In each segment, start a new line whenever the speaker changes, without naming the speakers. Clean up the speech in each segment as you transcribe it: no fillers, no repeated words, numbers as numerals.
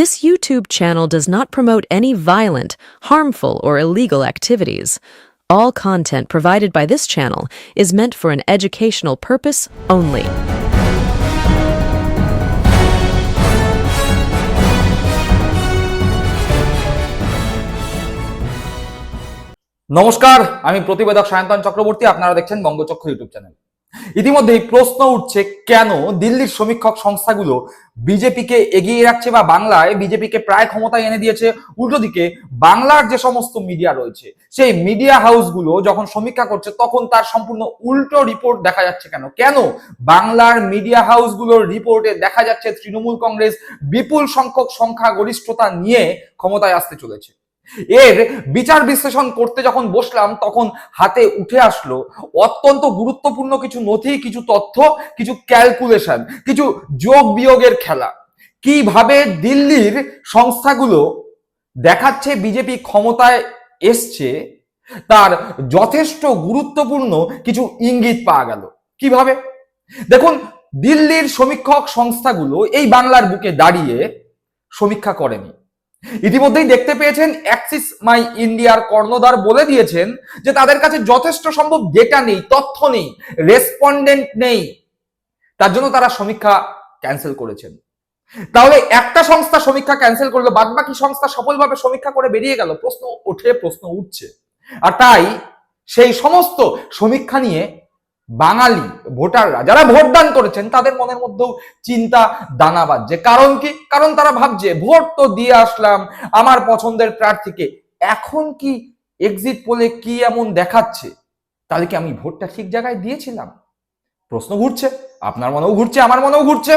This YouTube channel does not promote any violent, harmful, or illegal activities. All content provided by this channel is meant for an educational purpose only.
নমস্কার, আমি প্রতিবেদক সায়ন্তন চক্রবর্তী। আপনারা দেখছেন বঙ্গচক্র YouTube channel. ইতিমধ্যেই প্রশ্ন উঠছে, কেন দিল্লির সমীক্ষক সংস্থাগুলো বিজেপিকে এগিয়ে রাখছে বা বাংলায় বিজেপিকে প্রায় ক্ষমতায় এনে দিয়েছে। উল্টো দিকে বাংলার যে সমস্ত মিডিয়া রয়েছে, সেই মিডিয়া হাউসগুলো যখন সমীক্ষা করছে তখন তার সম্পূর্ণ উল্টো রিপোর্ট দেখা যাচ্ছে। কেন বাংলার মিডিয়া হাউসগুলোর রিপোর্টে দেখা যাচ্ছে তৃণমূল কংগ্রেস বিপুল সংখ্যক সংখ্যাগরিষ্ঠতা নিয়ে ক্ষমতায় আসতে চলেছে। এর বিচার বিশ্লেষণ করতে যখন বসলাম তখন হাতে উঠে আসলো অত্যন্ত গুরুত্বপূর্ণ কিছু নথি, কিছু তথ্য, কিছু ক্যালকুলেশন, কিছু যোগ বিয়োগের খেলা। কিভাবে দিল্লির সংস্থাগুলো দেখাচ্ছে বিজেপি ক্ষমতায় এসছে তার যথেষ্ট গুরুত্বপূর্ণ কিছু ইঙ্গিত পাওয়া গেল। কিভাবে? দেখুন, দিল্লির সমীক্ষক সংস্থাগুলো এই বাংলার বুকে দাঁড়িয়ে সমীক্ষা করেনি। ইতিমধ্যেই দেখতে পেয়েছেন অ্যাক্সিস মাই ইন্ডিয়ার কর্ণধার বলে দিয়েছেন যে তাদের কাছে যথেষ্ট সম্ভব ডেটা নেই, তথ্য নেই, রেসপন্ডেন্ট নেই, তার জন্য তারা সমীক্ষা ক্যান্সেল করেছেন। তাহলে একটা সংস্থা সমীক্ষা ক্যান্সেল করলো, বাদ বাকি সংস্থা সফলভাবে সমীক্ষা করে বেরিয়ে গেল। প্রশ্ন উঠছে। আর তাই সেই সমস্ত সমীক্ষা নিয়ে বাঙালি ভোটাররা যারা ভোটদান করেছেন তাদের মনের মধ্যেও চিন্তা দানা বাজছে। কারণ কি? কারণ তারা ভাবছে ভোট তো দিয়ে আসলাম আমার পছন্দের প্রার্থীকে, এখন কি এক্সিট পোলে কি এমন দেখাচ্ছে, তাহলে কি আমি ভোটটা ঠিক জায়গায় দিয়েছিলাম? প্রশ্ন ঘুরছে, আপনার মনেও ঘুরছে, আমার মনেও ঘুরছে।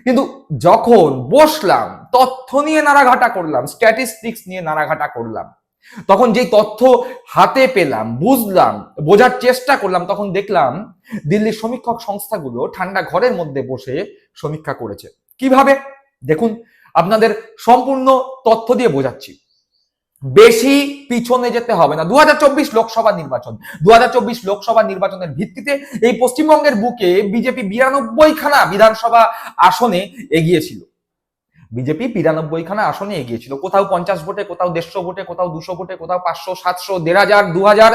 কিন্তু যখন বসলাম, তথ্য নিয়ে নাড়াঘাটা করলাম, স্ট্যাটিস্টিক্স নিয়ে নাড়াঘাটা করলাম, তখন যেই তথ্য হাতে পেলাম, বুঝলাম, বোঝার চেষ্টা করলাম, তখন দেখলাম দিল্লির সমীক্ষক সংস্থাগুলো ঠান্ডা ঘরের মধ্যে বসে সমীক্ষা করেছে। কিভাবে? দেখুন, আপনাদের সম্পূর্ণ তথ্য দিয়ে বোঝাচ্ছি। বেশি পিছনে যেতে হবে না। 2024 লোকসভা নির্বাচন, 2024 লোকসভা নির্বাচনের ভিত্তিতে এই পশ্চিমবঙ্গের বুকে বিজেপি 92খানা বিধানসভা আসনে এগিয়েছিল। বিজেপি 92খানা আসনে এগিয়েছিল। কোথাও 50 ভোটে, কোথাও 150 ভোটে, কোথাও 200 ভোটে, কোথাও 500, 700, 1500, 2000,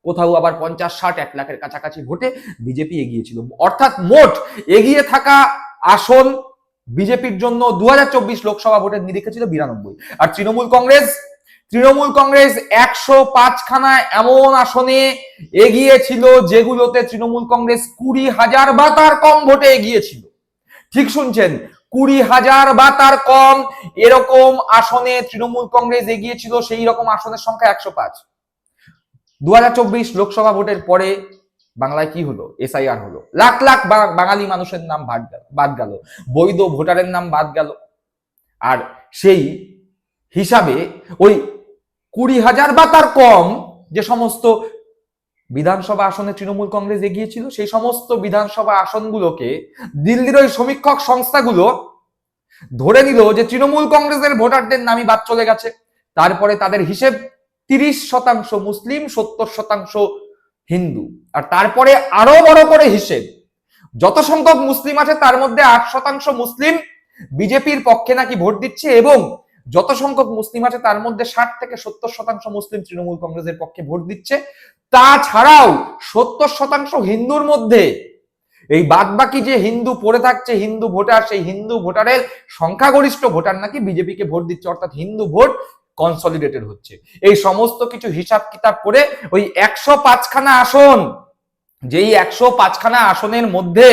কোথাও আবার 50, 60, 1 লাখের কাছাকাছি ভোটে বিজেপি এগিয়েছিল। অর্থাৎ মোট এগিয়ে থাকা আসন বিজেপির জন্য 2024 লোকসভা ভোটের নিরিখে ছিল 92। আর তৃণমূল কংগ্রেস 105খানা এমন আসনে এগিয়েছিল যেগুলোতে তৃণমূল কংগ্রেস 20,000 বা তার কম ভোটে এগিয়েছিল। ঠিক শুনছেন, 20,000 বা তার কম এরকম আসনে তৃণমূল কংগ্রেস এগিয়েছিল। সেই রকম আসনের সংখ্যা 105। 2024 লোকসভা ভোটের পরে বাংলায় কি হলো? এসআইআর হলো। লাখ লাখ বাঙালি মানুষের নাম বাদ গেল, বৈধ ভোটারের নাম বাদ গেল। আর সেই হিসাবে ওই 20,000 বা তার কম যে সমস্ত বিধানসভা আসনে তৃণমূল কংগ্রেস এগিয়েছিল, সেই সমস্ত বিধানসভা আসনগুলোকে দিল্লির ওই সমীক্ষক সংস্থাগুলো ধরে নিল যে তৃণমূল কংগ্রেসের ভোটারদের নামই বাদ চলে গেছে। তারপরে তাদের হিসেব 30% মুসলিম, 70% হিন্দু। আর তারপরে আরো বড় করে হিসেব, যত সংখ্যক মুসলিম আছে তার মধ্যে 8% মুসলিম বিজেপির পক্ষে নাকি ভোট দিচ্ছে, এবং যত সংখ্যক মুসলিম আছে তার মধ্যে 60 থেকে 70% মুসলিম তৃণমূল কংগ্রেসের পক্ষে ভোট দিচ্ছে। তাছাড়াও 70% হিন্দুর মধ্যে এই বাদ বাকি যে হিন্দু পড়ে থাকছে, হিন্দু ভোটার, সেই হিন্দু ভোটারের সংখ্যাগরিষ্ঠ ভোটার নাকি বিজেপিকে ভোট দিচ্ছে। অর্থাৎ হিন্দু ভোট কনসলিডেটেড হচ্ছে। এই সমস্ত কিছু হিসাব কিতাব করে ওই 105খানা আসন, যেই 105খানা আসনের মধ্যে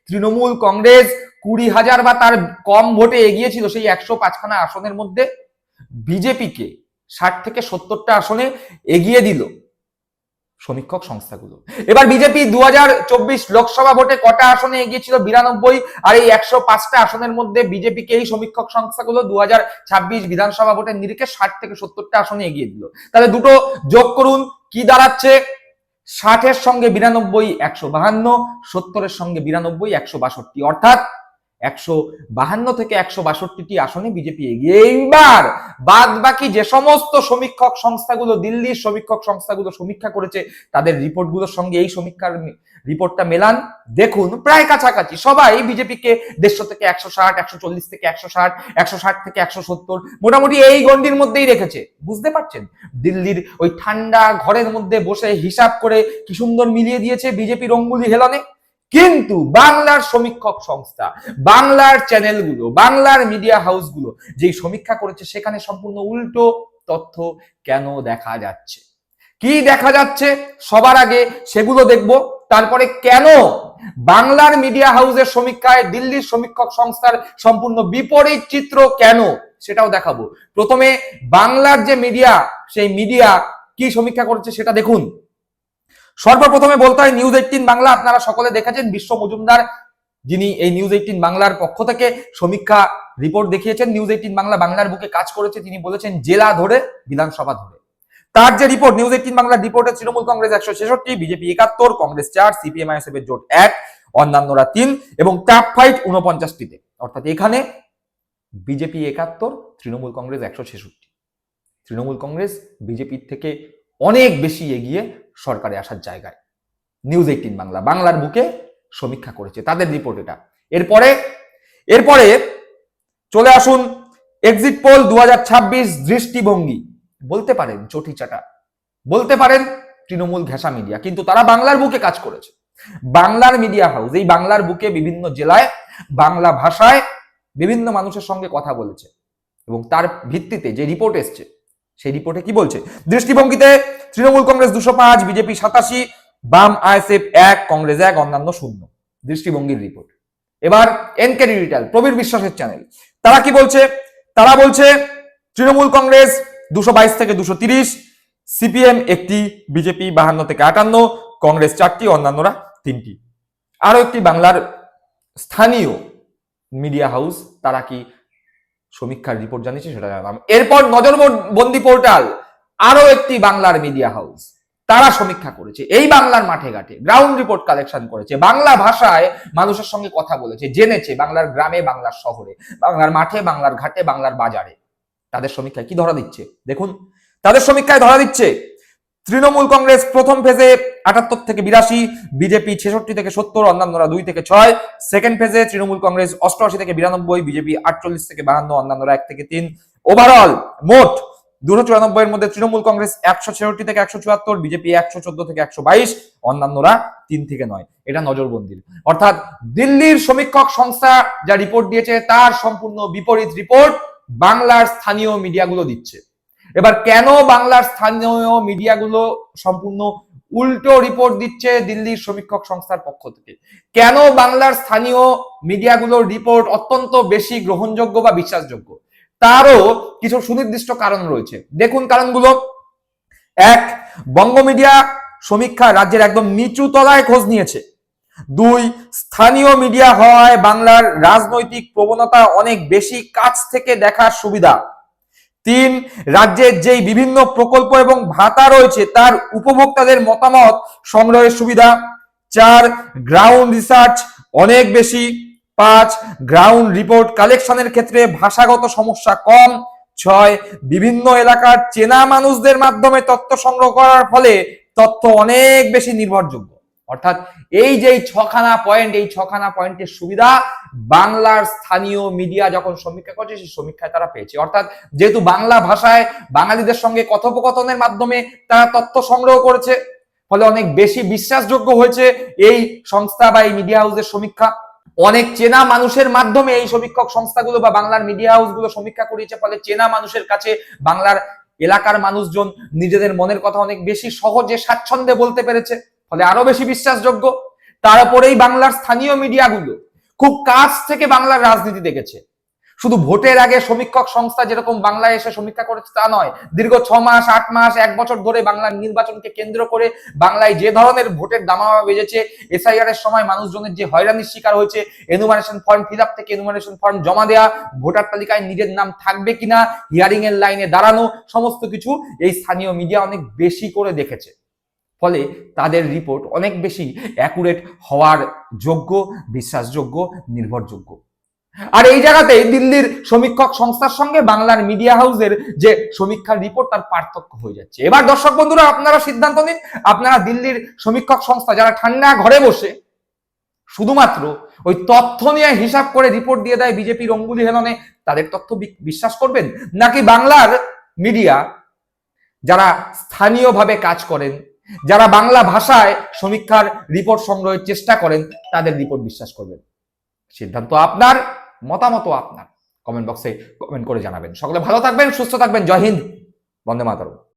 তৃণমূল কংগ্রেস 20,000 বা তার কম ভোটে এগিয়েছিল, সেই 105খানা আসনের মধ্যে বিজেপিকে 60 থেকে 70টা আসনে এগিয়ে দিল সমীক্ষক সংস্থাগুলো। এবার বিজেপি 2024 লোকসভা ভোটে কটা আসনে এগিয়েছিল? 92। আর এই 105টা আসনের মধ্যে বিজেপিকে এই সমীক্ষক সংস্থাগুলো 2026 বিধানসভা ভোটের নিরিখে 60 থেকে 70টা আসনে এগিয়ে দিল। তাহলে দুটো যোগ করুন, কি দাঁড়াচ্ছে? 60-এর সঙ্গে 92 152, 70-এর সঙ্গে 92 162। অর্থাৎ 152 থেকে 162টি আসনে বিজেপি এগিয়ে। এইবার বাদ বাকি যে সমস্ত সমীক্ষক সংস্থাগুলো, দিল্লির সমীক্ষক সংস্থাগুলো সমীক্ষা করেছে, তাদের রিপোর্টগুলোর সঙ্গে এই সমীক্ষার রিপোর্টটা মেলান, দেখুন প্রায় কাছাকাছি। সবাই বিজেপিকে 150 থেকে 160, 140 থেকে 160, 160 থেকে 170, মোটামুটি এই গণ্ডির মধ্যেই রেখেছে। বুঝতে পারছেন দিল্লির ওই ঠান্ডা ঘরের মধ্যে বসে হিসাব করে কি সুন্দর মিলিয়ে দিয়েছে বিজেপির অঙ্গুলি হেলনে। কিন্তু বাংলার সমীক্ষক সংস্থা, বাংলার চ্যানেলগুলো, বাংলার মিডিয়া হাউসগুলো যেই সমীক্ষা করেছে, সেখানে সম্পূর্ণ উল্টো তথ্য কেন দেখা যাচ্ছে। কি দেখা যাচ্ছে সবার আগে সেগুলো দেখব, তারপরে কেন বাংলার মিডিয়া হাউসের সমীক্ষায় দিল্লির সমীক্ষক সংস্থার সম্পূর্ণ বিপরীত চিত্র কেন সেটাও দেখাবো। প্রথমে বাংলার যে মিডিয়া, সেই মিডিয়া কি সমীক্ষা করেছে সেটা দেখুন। সর্বপ্রথমে বলতে হয় নিউজ 18 বাংলা। আপনারা সকলে দেখেছেন বিশ্ব মজুমদার, যিনি এই নিউজ 18 বাংলার পক্ষ থেকে সমীক্ষা রিপোর্ট দেখিয়েছেন। নিউজ 18 বাংলা বাংলার বুকে কাজ করেছে। তিনি বলেছেন জেলা ধরে, বিধানসভা ধরে। তার যে রিপোর্ট, নিউজ 18 বাংলার রিপোর্টে Trinamool Congress 166, BJP 71, Congress 4, CPM ISF এর জোট 1, অন্যান্যরা 3 এবং ট্যাপ ফাইট 49টিতে। অর্থাৎ এখানে বিজেপি 71, তৃণমূল কংগ্রেস 166। তৃণমূল কংগ্রেস বিজেপির থেকে অনেক বেশি এগিয়ে সরকারে আসার জায়গায়। নিউজ 18 বাংলা বাংলার বুকে সমীক্ষা করেছে, তাদের রিপোর্ট এটা। এরপরে চলে আসুন এক্সিট পোল 2026 দৃষ্টিভঙ্গি। বলতে পারেন চটি চাটা, বলতে পারেন তৃণমূল ঘেঁষা মিডিয়া, কিন্তু তারা বাংলার বুকে কাজ করেছে। বাংলার মিডিয়া হাউস এই বাংলার বুকে বিভিন্ন জেলায় বাংলা ভাষায় বিভিন্ন মানুষের সঙ্গে কথা বলেছে এবং তার ভিত্তিতে যে রিপোর্ট এসছে, সেই রিপোর্টে কি বলছে? দৃষ্টিভঙ্গিতে তৃণমূল কংগ্রেস 205, বিজেপি 87, বাম আইএসএফ 1, কংগ্রেস 1, অন্যান্য 0। দৃষ্টিভঙ্গির রিপোর্ট। এবার এনকে ডিজিটাল, প্রবীর বিশ্বাসের চ্যানেল, তারা কি বলছে? তারা বলছে তৃণমূল কংগ্রেস 222 থেকে 230, সিপিএম 1টি, বিজেপি 52 থেকে 58, কংগ্রেস 4টি, অন্যান্যরা 3টি। আরো একটি বাংলার স্থানীয় মিডিয়া হাউস তারা কি সমীক্ষার রিপোর্ট জানিয়েছে সেটা জানলাম। এরপর নজরবন্দি পোর্টাল, আরো একটি বাংলার মিডিয়া হাউস, তারা সমীক্ষা করেছে। এই বাংলার মাঠে ঘাটে গ্রাউন্ড রিপোর্ট কালেকশন করেছে, বাংলা ভাষায় মানুষের সঙ্গে কথা বলেছে, জেনেছে বাংলার গ্রামে, বাংলার শহরে, বাংলার মাঠে, বাংলার ঘাটে, বাংলার বাজারে। তাদের সমীক্ষায় কি ধরা দিচ্ছে দেখুন। তাদের সমীক্ষায় ধরা দিচ্ছে তৃণমূল কংগ্রেস প্রথম ফেজে 78 থেকে 82, বিজেপি 66 থেকে 70, অন্যান্যরা 2 থেকে 6। সেকেন্ড ফেজে তৃণমূল কংগ্রেস 88 থেকে 92, বিজেপি 48 থেকে 52, অন্যান্যরা 1 থেকে 3। ওভারঅল মোট 294 এর মধ্যে তৃণমূল কংগ্রেস 166 থেকে 174, বিজেপি 114 থেকে 122, অন্যান্যরা 3 থেকে 9। এটা নজরবন্দির। অর্থাৎ দিল্লির সমীক্ষক সংস্থা যা রিপোর্ট দিয়েছে তার সম্পূর্ণ বিপরীত রিপোর্ট বাংলার স্থানীয় মিডিয়াগুলো দিচ্ছে। এবার কেন বাংলার স্থানীয় মিডিয়াগুলো সম্পূর্ণ উল্টো রিপোর্ট দিচ্ছে দিল্লির সমীক্ষক সংস্থার পক্ষ থেকে? কেন বাংলার স্থানীয় মিডিয়াগুলোর রিপোর্ট অত্যন্ত বেশি গ্রহণযোগ্য বা বিশ্বাসযোগ্য? তারও কিছু সুনির্দিষ্ট কারণ রয়েছে। দেখুন কারণগুলো। 1, বঙ্গ মিডিয়া সমীক্ষা রাজ্যের একদম নিচু তলায় খোঁজ নিয়েছে। 2, স্থানীয় মিডিয়া হওয়ায় বাংলার রাজনৈতিক প্রবণতা অনেক বেশি কাছ থেকে দেখার সুবিধা। 3, রাজ্যের যেই বিভিন্ন প্রকল্প এবং ভাতা রয়েছে তার উপভোক্তাদের মতামত সংগ্রহের সুবিধা। 4, গ্রাউন্ড রিসার্চ অনেক বেশি। 5, গ্রাউন্ড রিপোর্ট কালেকশনের ক্ষেত্রে ভাষাগত সমস্যা কম। 6, বিভিন্ন এলাকার চেনা মানুষদের মাধ্যমে তথ্য সংগ্রহ করার ফলে তথ্য অনেক বেশি নির্ভরযোগ্য। অর্থাৎ এই যে 6খানা পয়েন্ট, এই 6খানা পয়েন্টের সুবিধা বাংলার স্থানীয় মিডিয়া যখন সমীক্ষা করছে সেই সমীক্ষায় তারা পেয়েছে। অর্থাৎ যেহেতু বাংলা ভাষায় বাঙালিদের সঙ্গে কথোপকথনের মাধ্যমে তারা তথ্য সংগ্রহ করেছে, ফলে অনেক বেশি বিশ্বাসযোগ্য হয়েছে এই সংস্থা বা এই মিডিয়া হাউসের সমীক্ষা। অনেক চেনা মানুষের মাধ্যমে এই সমীক্ষক সংস্থাগুলো বা বাংলার মিডিয়া হাউসগুলো সমীক্ষা করিয়েছে, ফলে চেনা মানুষের কাছে বাংলার এলাকার মানুষজন নিজেদের মনের কথা অনেক বেশি সহজে স্বাচ্ছন্দ্যে বলতে পেরেছে, ফলে আরো বেশি বিশ্বাসযোগ্য। তারপরেই বাংলার স্থানীয় মিডিয়াগুলো খুব কাছ থেকে বাংলার রাজনীতি দেখেছে। শুধু ভোটের আগে সমীক্ষক সংস্থা যেরকম বাংলায় এসে সমীক্ষা করেছে তা নয়, দীর্ঘ 6 মাস, 8 মাস, 1 বছর ধরে বাংলার নির্বাচনকে কেন্দ্র করে বাংলায় যে ধরনের ভোটের দামামা বেজেছে, এসআইআর এর সময় মানুষজনের যে হয়রানির শিকার হয়েছে, এনুমারেশন ফর্ম ফিল আপ থেকে এনুমারেশন ফর্ম জমা দেওয়া, ভোটার তালিকায় নিজের নাম থাকবে কিনা, হিয়ারিং এর লাইনে দাঁড়ানো, সমস্ত কিছু এই স্থানীয় মিডিয়া অনেক বেশি করে দেখেছে। ফলে তাদের রিপোর্ট অনেক বেশি অ্যাকুরেট হওয়ার যোগ্য, বিশ্বাসযোগ্য, নির্ভরযোগ্য। আর এই জায়গাতেই দিল্লির সমীক্ষক সংস্থার সঙ্গে বাংলার মিডিয়া হাউসের যে সমীক্ষার রিপোর্ট তার পার্থক্য হয়ে যাচ্ছে। এবার দর্শক বন্ধুরা আপনারা সিদ্ধান্ত নিন, আপনারা দিল্লির সমীক্ষক সংস্থা যারা ঠান্ডা ঘরে বসে শুধুমাত্র ওই তথ্য নিয়ে হিসাব করে রিপোর্ট দিয়ে দেয় বিজেপির অঙ্গুলি হেলনে, তাদের তথ্য বিশ্বাস করবেন, নাকি বাংলার মিডিয়া যারা স্থানীয়ভাবে কাজ করেন, যারা বাংলা ভাষায় সমীক্ষার রিপোর্ট সংগ্রহের চেষ্টা করেন, তাদের রিপোর্ট বিশ্বাস করবেন? সিদ্ধান্ত আপনার, মতামত আপনার। কমেন্ট বক্সে কমেন্ট করে জানাবেন। সকলে ভালো থাকবেন, সুস্থ থাকবেন। জয় হিন্দ, বন্দে মাতরম।